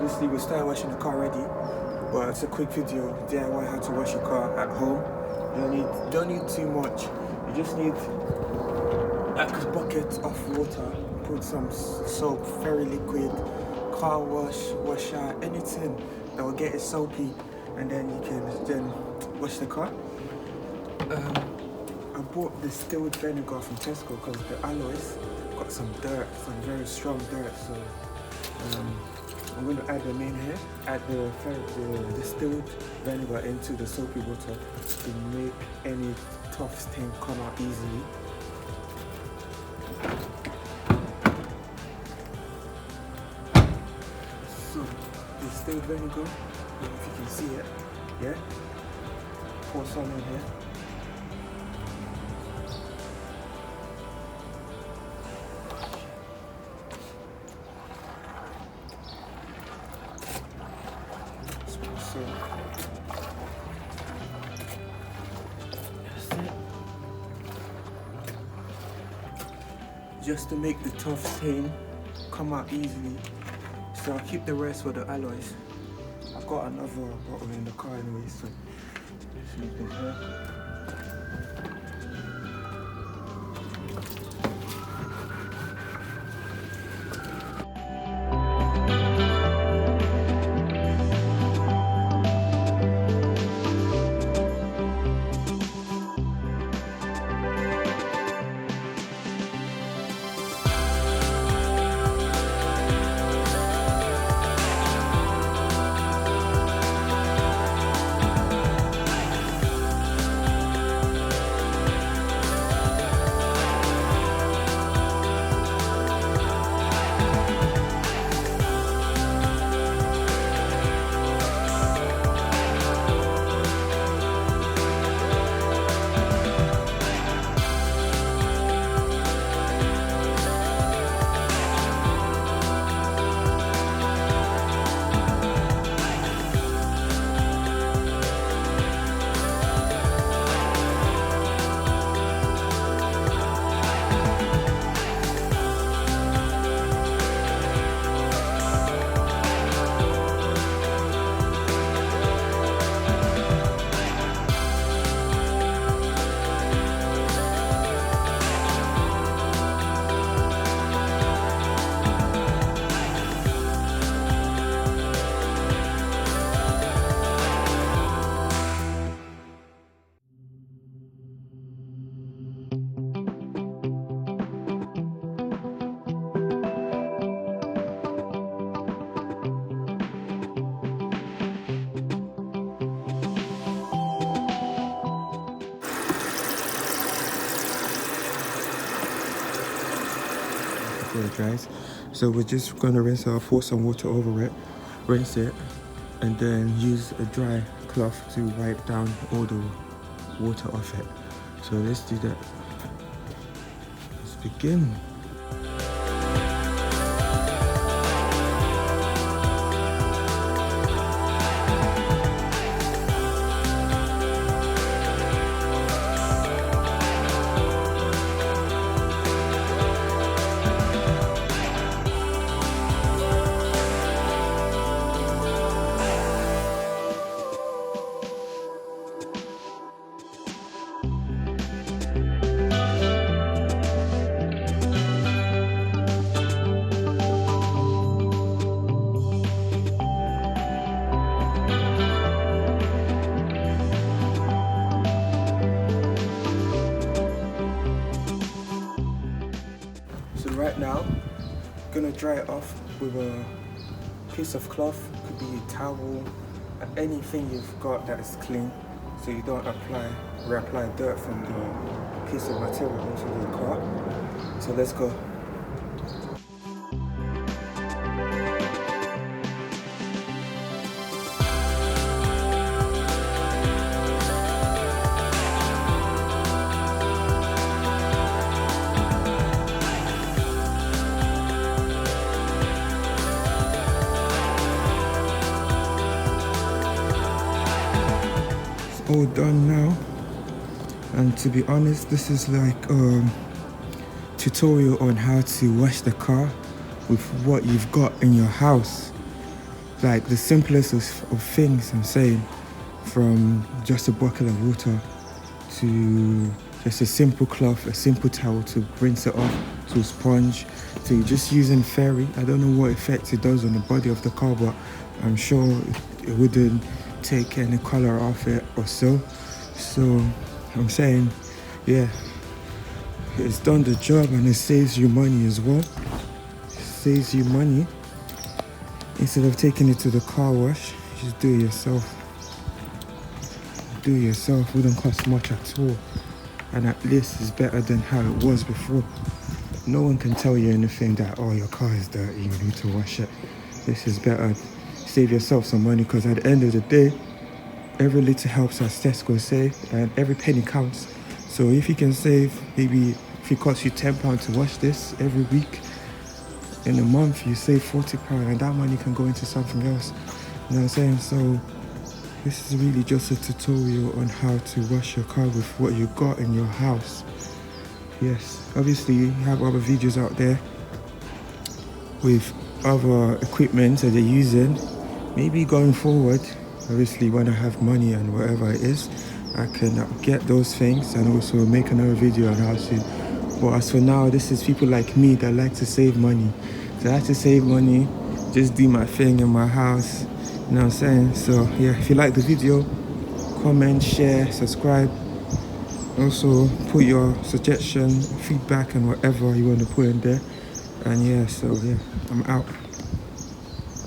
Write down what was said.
Obviously we started washing the car already, but it's a quick video, DIY how to wash your car at home. You don't need too much. You just need like a bucket of water, put some soap, very liquid, car washer, anything that will get it soapy, and then you can then wash the car. I bought distilled vinegar from Tesco because the alloys got some dirt, some very strong dirt, so I'm going to add them in here, add the distilled vinegar into the soapy water to make any tough stain come out easily. So, distilled vinegar, if you can see it, yeah? Pour some in here. So, that's it. Just to make the tough stain come out easily. So I'll keep the rest for the alloys. I've got another bottle in the car anyway, so just leave it here. Before it dries. So we're just gonna rinse it, pour some water over it, rinse it, and then use a dry cloth to wipe down all the water off it. So let's do that. Let's begin. Right now, I'm gonna dry it off with a piece of cloth, could be a towel, anything you've got that is clean, so you don't reapply dirt from the piece of material into the car. So let's go. All done now, and to be honest, this is like tutorial on how to wash the car with what you've got in your house. like the simplest of things. I'm saying, from just a bucket of water to just a simple cloth, a simple towel to rinse it off, to a sponge, to just using Fairy. I don't know what effect it does on the body of the car, but I'm sure it wouldn't take any color off it or so. So I'm saying, yeah, it's done the job, and it saves you money as well. It saves you money. Instead of taking it to the car wash, just do it yourself. Do it yourself, wouldn't cost much at all. And at least it's better than how it was before. No one can tell you anything that, oh, your car is dirty, you need to wash it. This is better. Save yourself some money, because at the end of the day, every little helps, as Tesco say, and every penny counts. So if you can save, maybe if it costs you £10 to wash this every week, in a month you save £40, and that money can go into something else. You know what I'm saying? So this is really just a tutorial on how to wash your car with what you got in your house. Yes, obviously you have other videos out there with other equipment that they're using. Maybe going forward, obviously when I have money and whatever it is, I can get those things and also make another video on how to. But as for now, this is people like me that like to save money. So I like to save money, just do my thing in my house. You know what I'm saying? So yeah, if you like the video, comment, share, subscribe. Also put your suggestion, feedback and whatever you want to put in there. And yeah, so yeah, I'm out.